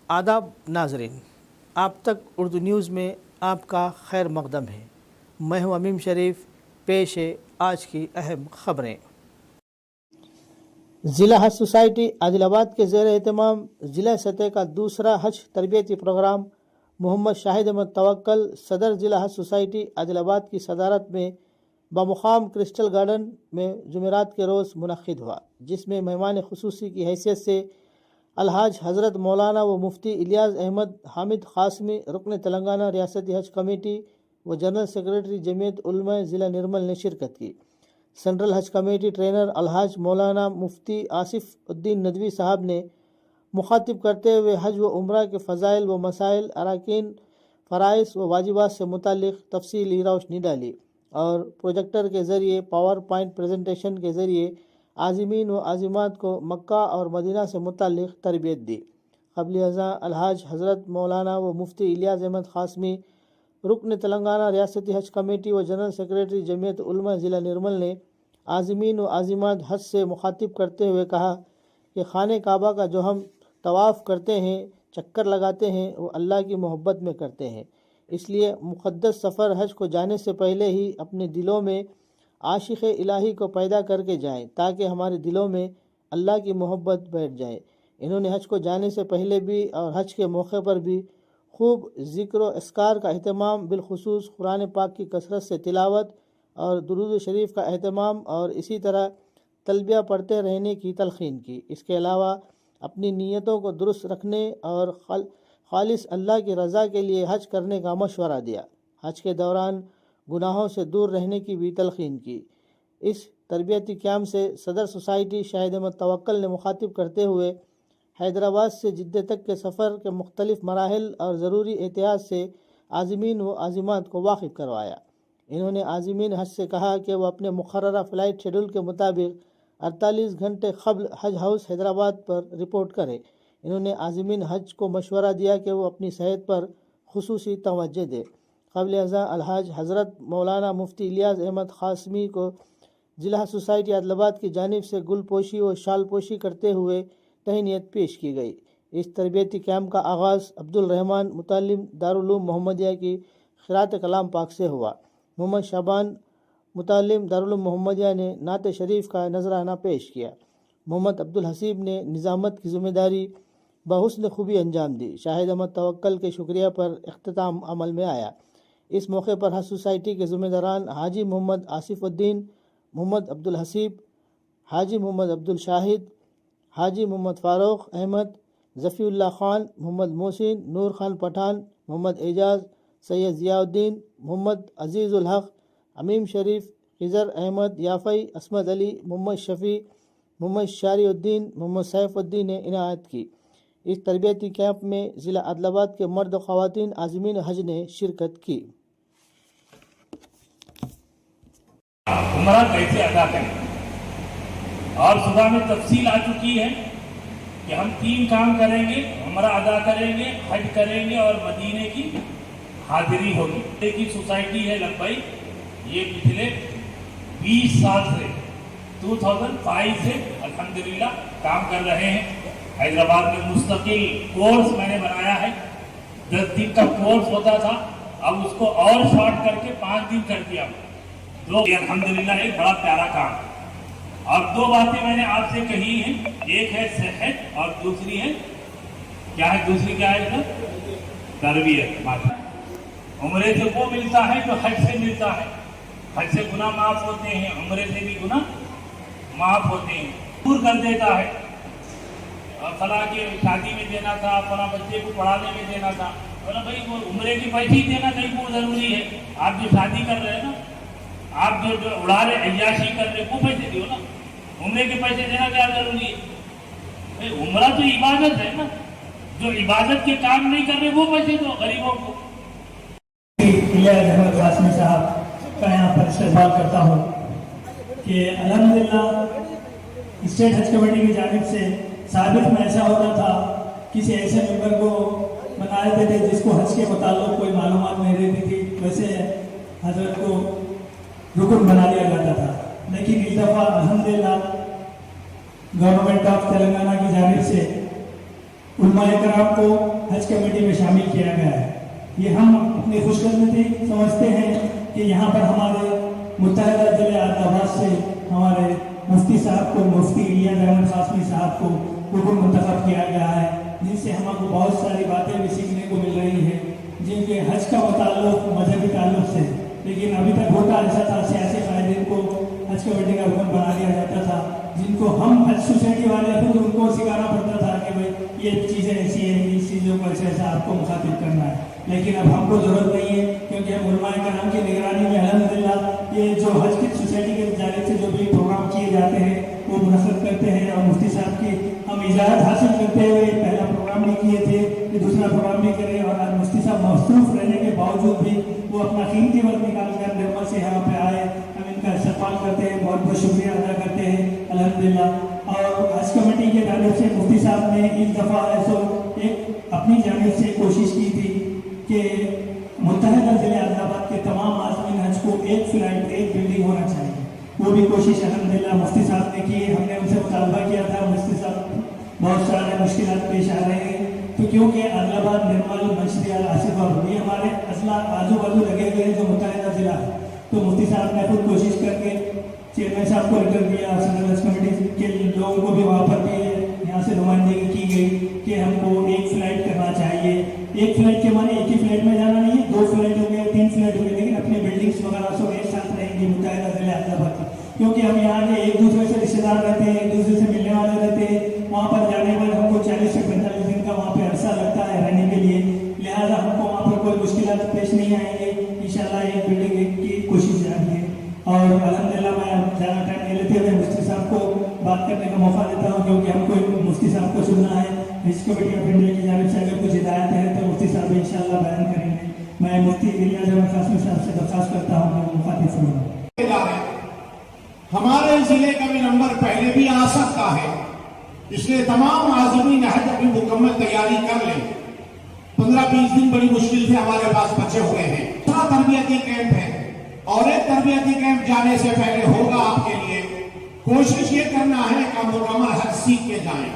आदाब नाजरीन, आप तक उर्दू न्यूज़ में आपका खैर मकदम है। मैं हूं अमीम शरीफ। पेश है आज की अहम खबरें। ज़िला हज सोसाइटी आदिलाबाद के ज़ेर एहतमाम ज़िला सतह का दूसरा हज तरबियती प्रोग्राम मोहम्मद शाहिद अहमद तवक्कल सदर ज़िला हज सोसाइटी आदिलाबाद की सदारत में बमुकाम क्रिस्टल गार्डन में जुमेरात के रोज़ मुनक्किद हुआ, जिसमें मेहमान खुसूसी की हैसियत से अलहाज हज़रत मौलाना व मुफ्ती इलियास अहमद हामिद क़ासमी रुकन तेलंगाना रियासती हज कमेटी व जनरल सेक्रेटरी जमीयत उलमा ज़िला निर्मल ने शिरकत की। सेंट्रल हज कमेटी ट्रेनर अलहाज मौलाना मुफ्ती आसिफ उद्दीन नदवी साहब ने मुखातिब करते हुए हज व उम्रा के फ़ज़ाइल व मसाइल, अराकीन, फ़राइज़ व वाजिबात से मुताल्लिक़ तफसीली रोशनी डाली और प्रोजेक्टर के ज़रिए पावर पॉइंट प्रेजेंटेशन के ज़रिए आज़मीन व आज़िमात को मक्का और मदीना से मुताल्लिक़ तरबियत दी। क़ब्ल अज़ां अलहाज हज़रत मौलाना व मुफ्ती इलियास अहमद क़ासमी रुकन तेलंगाना रियासती हज कमेटी व जनरल सेक्रेटरी जमीयत उलमा ज़िला निर्मल ने आज़मीन व आज़िमात हज से मुखातिब करते हुए कहा कि खाने काबा का जो हम तवाफ़ करते हैं, चक्कर लगाते हैं, वो अल्लाह की मोहब्बत में करते हैं। इसलिए मुक़द्दस सफ़र हज को जाने से पहले ही अपने दिलों में आशिक़ इलाही को पैदा करके जाएं, ताकि हमारे दिलों में अल्लाह की मोहब्बत बैठ जाए। इन्होंने हज को जाने से पहले भी और हज के मौके पर भी खूब ज़िक्र व अस्कार का अहतमाम, बिलखुसूस कुरान पाक की कसरत से तिलावत और दुरूद शरीफ का अहतमाम और इसी तरह तलबिया पढ़ते रहने की तलक़ीन की। इसके अलावा अपनी नीयतों को दुरुस्त रखने और खालिस अल्लाह की रज़ा के लिए हज करने का मशवरा दिया। हज के दौरान गुनाहों से दूर रहने की भी तलक़ीन की। इस तरबियती कैम्प से सदर सोसाइटी शाहिद अहमद तवक्कल ने मुखातिब करते हुए हैदराबाद से जिद्दे तक के सफ़र के मुख्तलिफ मराहिल और ज़रूरी एहतियात से आज़मीन व आज़िमात को वाकिफ़ करवाया। इन्होंने आज़मीन हज से कहा कि वह अपने मुक़र्ररा फ़्लाइट शेड्यूल के मुताबिक 48 घंटे क़ब्ल हज हाउस हैदराबाद पर रिपोर्ट करें। इन्होंने आज़मीन हज को मशवरा दिया कि वो अपनी सेहत पर खुसूसी तवज्जो दे। क़ब्ल अज़ां अलहाज हज़रत मौलाना मुफ्ती इलियास अहमद क़ासमी को ज़िला सोसाइटी आदिलाबाद की जानिब से गुल पोशी व शाल पोशी करते हुए तहनीत पेश की गई। इस तरबियती कैम्प का आगाज़ अब्दुल रहमान मुतल्लिम दारुल उलूम मोहम्मदिया की क़िराअत कलाम पाक से हुआ। मोहम्मद शाबान मुतल्लिम दारुल उलूम मोहम्मदिया ने नात शरीफ का नजराना पेश किया। मोहम्मद अब्दुल हसीब ने निज़ामत की ज़िम्मेदारी बहुस्न खूबी अंजाम दी। शाहिद अहमद तवक्कल के शुक्रिया पर इख्तिताम अमल में आया। इस मौके पर हज सोसाइटी के ज़िम्मेदारान हाजी मोहम्मद आसिफुद्दीन, मोहम्मद अब्दुल हसीब, हाजी मोहम्मद अब्दुल शाहिद, हाजी मोहम्मद फ़ारूक अहमद, ज़फ़ीउल्लाह ख़ान, मोहम्मद मोहसिन, नूर ख़ान पठान, मोहम्मद एजाज़, सैयद ज़ियाउद्दीन, मोहम्मद अज़ीज़ुल हक़, अमीम शरीफ, खिज़र अहमद याफ़ई, असमद अली, मोहम्मद शफ़ी, मोहम्मद शारिउद्दीन, मोहम्मद सैफ़ुद्दीन ने इनायत की। इस तरबियती कैंप में ज़िला आदिलाबाद के मर्द व ख़वातीन आज़मीन हज ने शिरकत की। उम्रा कैसे अदा करें, और सुबह में तफसील आ चुकी है कि हम 3 काम करेंगे, उम्रा अदा करेंगे, हज करेंगे और मदीने की हाजिरी होगी। एक ही सोसाइटी है लंबाई, ये पिछले 20 साल से 2005 से अल्हम्दुलिल्लाह काम कर रहे हैं। हैदराबाद में मुस्तकिल कोर्स मैंने बनाया है। 10 दिन का कोर्स होता था, अब उसको और शॉर्ट करके 5 दिन कर दिया। तो अल्हम्दुलिल्लाह एक बड़ा प्यारा काम। और 2 बातें मैंने आपसे कही हैं, एक है सेहत और दूसरी है क्या है, दूसरी क्या है सर? तरबियत। उम्रे से वो मिलता है जो हज से मिलता है। हज से गुनाह माफ होते हैं, उम्रे से भी गुनाह माफ होते हैं, दूर कर देता है। और फला के शादी में देना था, फला बच्चे को पढ़ाने में देना था, बोला भाई वो उम्रे के पैसे ही देना नहीं वो जरूरी है। आप जो शादी कर रहे हैं ना, आप जो उड़ा रहे अय्याशी कर रहे वो पैसे दियो ना, उम्रे के पैसे देना क्या जरूरी है? उम्रा तो इबादत है ना, जो इबादत के काम नहीं कर रहे वो पैसे दो गरीबों को। इलियास अहमद क़ासमी साहब का यहाँ पर इस्तेमाल करता हूँ कि अल्हम्दुलिल्लाह स्टेट हज कमेटी की जानिब से साबित में ऐसा होता था, किसी ऐसे मेंबर को बना देते थे जिसको हज के मुताल्लिक़ कोई मालूमात नहीं रहती थी, वैसे हजरत को रुकन बना दिया जाता था। लेकिन इस दफ़ा अल्हम्दुलिल्लाह गवर्नमेंट ऑफ तेलंगाना की जानिब से उलमाए कराम को हज कमेटी में शामिल किया गया है। ये हम अपनी खुशकिस्मती समझते हैं कि यहाँ पर हमारे मुत्तहिदा जिले आदिलाबाद से हमारे मुफ्ती साहब को, मुफ्ती इलियास अहमद कासमी साहब को हुक्म मुंतखब किया गया है, जिनसे हमको बहुत सारी बातें भी सीखने को मिल रही है, जिनके हज का ताल्लुक मजहबी ताल्लुक से। लेकिन अभी तक होता ऐसा था, सियासी कायदीन को हज कमेटी का हुक्म बना दिया जाता था, जिनको हम हज सोसाइटी वाले खुद उनको सिखाना पड़ता था कि भाई ये चीज़ें ऐसी हैं, इस चीज़ों को ऐसा ऐसा आपको मुखातिब करना है। लेकिन अब हमको ज़रूरत नहीं है, क्योंकि हम उलमाए कराम की निगरानी में अल्हम्दुलिल्लाह ये जो हज की सोसाइटी के जानिब से जो भी प्रोग्राम किए जाते हैं वो मुनक़्क़िद करते हैं। और मुफ्ती साहब की हम इजाज़त हासिल करते हुए पहला प्रोग्राम भी किए थे कि दूसरा प्रोग्राम भी करें, और आज मुफ्ती साहब मसरूफ़ रहने के बावजूद भी वो अपना कीमती वक्त निकाल कर निर्मल से यहाँ पे आए। हम इनका इस्तक़बाल करते हैं, बहुत बहुत शुक्रिया अदा करते हैं अल्हम्दुलिल्लाह। और हज कमेटी के जानिब से मुफ्ती साहब ने इस दफ़ा ऐसा एक अपनी जानिब से कोशिश की थी कि मुत्तहिदा ज़िले आदिलाबाद के तमाम आज़मीन हज को एक फ्लाइट, एक बिल्डिंग होना चाहिए। वो भी कोशिश अल्हम्दुलिल्लाह मुफ्ती साहब ने की। हमने उनसे मुतालबा किया था, मुफ्ती साहब बहुत सारे मुश्किलात पेश आ रहे हैं, तो क्योंकि आदिलाबाद, निर्मल, मंशरियाल, आसिफ और ये हमारे अजला आजू बाजू लगे हुए हैं जो मुत्तहिदा ज़िला है, तो मुफ्ती साहब ने खुद कोशिश करके चेयरमैन साहब को लेटर दिया, सेंट्रल हज कमेटी के लोगों को भी वहाँ पर भी यहाँ से नुमाइंदगी की गई कि हमको एक फ्लाइट करना चाहिए। एक फ्लाइट के माने एक ही फ्लाइट में जाना नहीं है, 2 फ्लाइट हो गए, 3 फ्लाइट हो गए, लेकिन अपनी बिल्डिंग्स वगैरह सब एक साथ रहेंगी मुत्तहिदा ज़िले आदिलाबाद की। क्योंकि हम यहाँ के एक दूसरे से रिश्तेदार रहते हैं, एक दूसरे से मिलने वाले रहते हैं। वहाँ पर जाने पर हमको 40 से 45 दिन का वहाँ पे अरसा लगता है रहने के लिए, लिहाजा हमको वहाँ पर कोई मुश्किलात पेश नहीं आएंगे। इंशाल्लाह एक बिल्डिंग की कोशिश जारी है। और अल्हम्दुलिल्लाह मैं ज़्यादा टाइम नहीं लेते हुए मुफ्ती साहब को बात करने का मौका देता हूँ, क्योंकि हमको मुफ्ती साहब को सुनना है। हज कमेटी ऑफ इंडिया की जानिब से अगर कुछ हिदायत है तो मुफ्ती साहब इंशाल्लाह बयान करेंगे। मैं मुफ्ती इलियास अहमद कासमी साहब से दरख्वास्त करता हूँ कि मुखातिब फरमाएं। हमारे जिले का भी नंबर पहले भी आ सकता है, इसलिए तमाम आज़मीन हज अपनी मुकम्मल तैयारी कर लें। 15-20 दिन बड़ी मुश्किल से हमारे पास बचे हुए हैं। दूसरा तरबियती कैंप है, और एक तरबियती कैंप जाने से पहले होगा आपके लिए। कोशिश ये करना है कि मुकम्मल हज सीख के जाएं।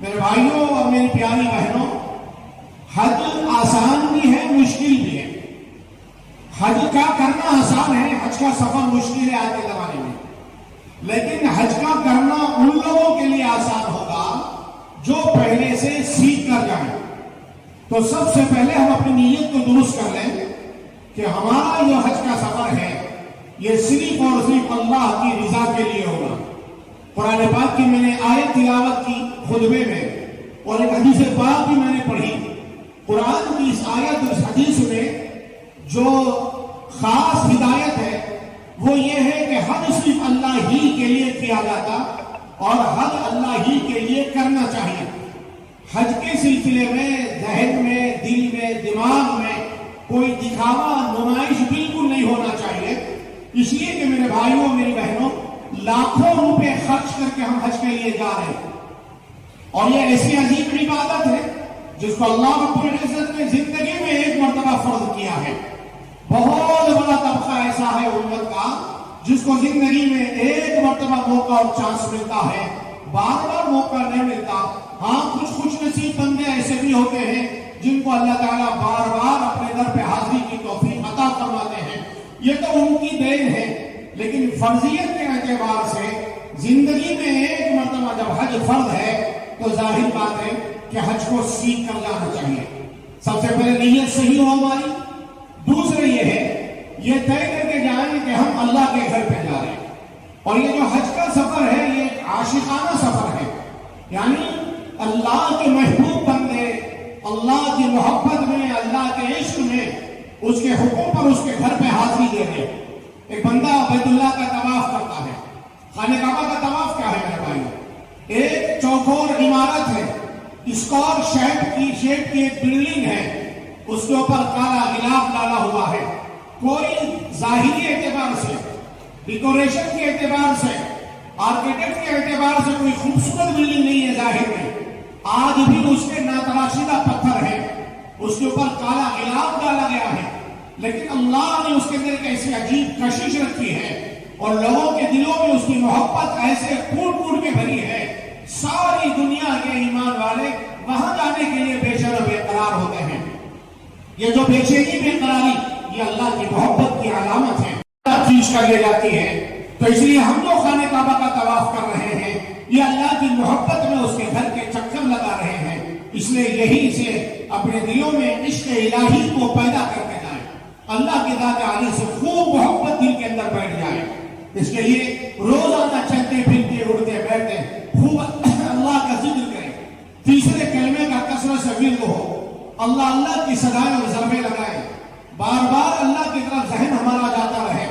मेरे भाइयों और मेरी प्यारी बहनों, हज आसान भी है, मुश्किल भी है। हज का करना आसान है, हज का सफर मुश्किल है आज के जमाने में, लेकिन हज का करना उन लोगों के लिए आसान होगा जो पहले से सीख कर जाएं। तो सबसे पहले हम अपनी नीयत को दुरुस्त कर लें कि हमारा जो हज का सफर है ये सिर्फ और सिर्फ अल्लाह की रजा के लिए होगा। कुरान पाक की मैंने आयत तिलावत की खुतबे में, और एक हदीस पाक भी मैंने पढ़ी। कुरान की इस आयत और इस हदीस में जो खास हिदायत है वो ये है कि हज सिर्फ अल्लाह ही के लिए किया जाता, और हज अल्लाह ही के लिए करना चाहिए। हज के सिलसिले में जहन में, दिल में, दिमाग में कोई दिखावा, नुमाइश बिल्कुल नहीं होना चाहिए। इसलिए कि मेरे भाइयों, मेरी बहनों, लाखों रुपए खर्च करके हम हज के लिए जा रहे हैं, और ये ऐसी अजीब इबादत है जिसको अल्लाह रब्बुल इज्जत ने जिंदगी में एक मर्तबा फर्ज किया है। बहुत बड़ा तबका ऐसा है उम्मत का जिसको जिंदगी में एक मर्तबा मौका और चांस मिलता है, बार बार मौका नहीं मिलता। हाँ, कुछ खुश नसीब बंदे ऐसे भी होते हैं जिनको अल्लाह ताला बार बार अपने दर पे हाजिरी की तौफीक अता फरमाते हैं, ये तो उनकी देन है। लेकिन फर्जियत के एतबार से जिंदगी में एक मर्तबा जब हज फर्ज है तो जाहिर बात है कि हज को सीख कर जाना चाहिए। सबसे पहले नीयत सही हो हमारी। दूसरे ये है, ये तय करके जाएं कि हम अल्लाह के घर पे जा रहे हैं, और ये जो हज का सफर है ये आशिकाना सफर है, यानी अल्लाह के महबूब बंदे अल्लाह की मोहब्बत में, अल्लाह के इश्क में उसके हुक्म पर उसके घर पे हाजिरी दे रहे। एक बंदा बैतुल्लाह का तवाफ करता है। खाने काबा का तवाफ क्या है मेरे भाई? एक चौकोर इमारत है, स्क्वायर शेप की एक बिल्डिंग है, उसके ऊपर काला गिलाफ डाला हुआ है। कोई जाहिरी एतबार से, डेकोरेशन के एतबार से, आर्किटेक्ट के एतबार से कोई खूबसूरत बिल्डिंग नहीं है जाहिर में। आज भी उसके नातराशिदा पत्थर है, उसके ऊपर काला गिलाफ डाला गया है, लेकिन अल्लाह ने उसके अंदर एक ऐसी अजीब कशिश रखी है और लोगों के दिलों में उसकी मोहब्बत ऐसे कूट कूट के भरी है। सारी दुनिया के ईमान वाले वहां जा یہ جو بے چینی بےقراری یہ اللہ کی محبت کی علامت ہے، چیز کر لے جاتی ہے. تو اس لیے ہم جو خانہ کعبہ کا طواف کر رہے ہیں یہ اللہ کی محبت میں اس کے گھر کے چکر لگا رہے ہیں. اس لیے یہی سے اپنے دلوں میں عشق الہی کو پیدا کرتے جائیں، اللہ کی ذات عالی سے خوب محبت دل کے اندر بیٹھ جائے. اس کے لیے روزانہ چلتے پھرتے اڑتے بیٹھتے خوب اللہ کا ذکر کریں. تیسرے کلمے کا کثرت سے ورد ہو، اللہ اللہ کی صدائیں اور ضربیں لگائیں، بار بار اللہ کی طرف ذہن ہمارا جاتا رہے.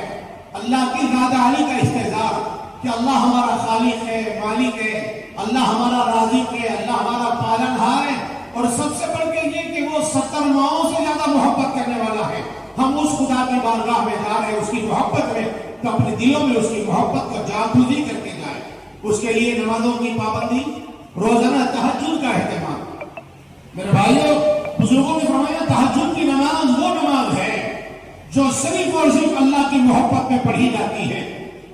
اللہ کی ذات عالی کا استحضار کہ اللہ ہمارا خالق ہے، مالک ہے، اللہ ہمارا رازق ہے، اللہ ہمارا پالنہار ہے، اور سب سے بڑھ کے یہ کہ وہ 70 ماؤں سے زیادہ محبت کرنے والا ہے. ہم اس خدا کی بارگاہ میں جا رہے ہیں اس کی محبت میں، تو اپنے دلوں میں اس کی محبت کو جاگوزی کر کے جائیں. اس کے لیے نمازوں کی پابندی، روزانہ تہجد کا اہتمام. میرے بھائیوں، بزرگوں نے فرمایا تہجد کی نماز وہ نماز ہے جو صرف اور صرف اللہ کی محبت میں پڑھی جاتی ہے،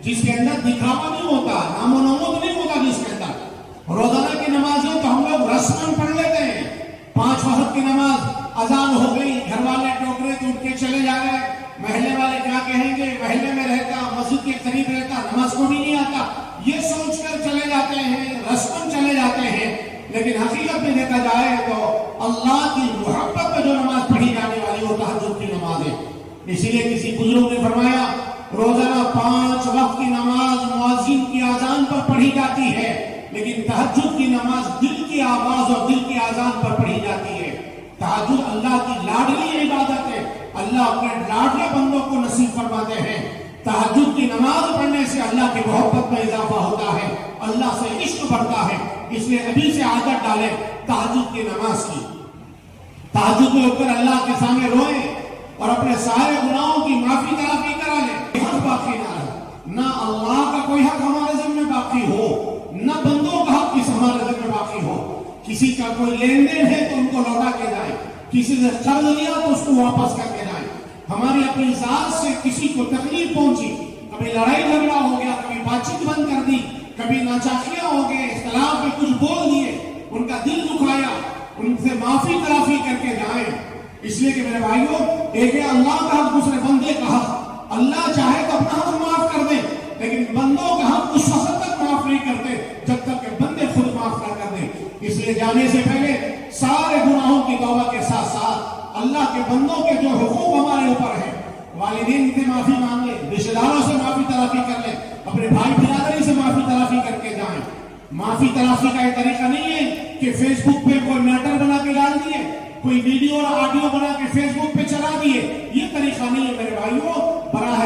جس کے اندر دکھاوا نہیں ہوتا، نام و نمود نہیں ہوتا. جس کے اندر روزانہ کی نمازیں تو ہم لوگ رسماً پڑھ لیتے ہیں. 5 وقت کی نماز، اذان ہو گئی، گھر والے ٹوکرے تو اٹھ کے چلے جا رہے، محلے والے کیا کہیں گے، محلے میں رہتا، مسجد کے قریب رہتا، نماز کو بھی نہیں آتا، یہ سوچ کر چلے جاتے ہیں، رسماً چلے جاتے ہیں. لیکن حقیقت میں دیکھا جائے تو اللہ کی محبت میں جو نماز پڑھی جانے والی وہ تہجد کی نماز ہے. اسی لیے کسی بزرگ نے فرمایا روزانہ 5 وقت کی نماز مؤذن کی اذان پر پڑھی جاتی ہے، لیکن تہجد کی نماز دل کی آواز اور دل کی اذان پر پڑھی جاتی ہے. تہجد اللہ کی لاڈلی عبادت ہے، اللہ اپنے لاڈلے بندوں کو نصیب فرماتے ہیں. تہجد کی نماز پڑھنے سے اللہ کی محبت میں اضافہ ہوتا ہے، اللہ سے عشق بڑھتا ہے. اس لیے ابھی سے عادت ڈالیں تہجد کی نماز کی. تہجد میں اٹھ کر اللہ کے سامنے روئیں اور اپنے سارے گناہوں کی معافی تلافی کرا لیں. حق باقی نہ رہے، نہ اللہ کا کوئی حق ہمارے ذمہ باقی ہو، نہ بندوں کا حق کس ہمارے ذمہ باقی ہو. کسی کا کوئی لین دین ہے تو ان کو لوٹا کے جائیں، کسی سے قرض لیا تو اس کو واپس کر کے جائیں. ہماری اپنی ذات سے کسی کو تکلیف پہنچی، کبھی لڑائی جھگڑا ہو گیا، کبھی بات چیت بند کر دی، کبھی ناچاکیاں ہو گئے، اختلاف میں کچھ بول دیے، ان کا دل دکھایا، ان سے معافی تلافی کر کے جائیں. اس لیے کہ میرے بھائیوں، ایک ہے اللہ کا حق، دوسرے بندے کا حق. اللہ چاہے تو اپنا حق معاف کر دیں، لیکن بندوں کا حق اس وقت تک معاف نہیں کرتے جب تک کہ بندے خود معاف نہ کر دیں. اس لیے جانے سے پہلے سارے گناہوں کی توبہ کے ساتھ ساتھ اللہ کے بندوں کے جو حقوق ہمارے اوپر ہیں، والدین سے معافی مانگ لیں، رشتہ داروں سے معافی تلافی کر لیں، اپنے بھائی برادری سے معافی تلافی کر کے جائیں. معافی تلافی کا یہ طریقہ نہیں ہے کہ فیس بک پہ کوئی میٹر بنا کے ڈال دیے، کوئی ویڈیو اور آڈیو بنا کے فیس بک پہ چلا دیے. یہ طریقہ نہیں ہے میرے بھائیوں. براہ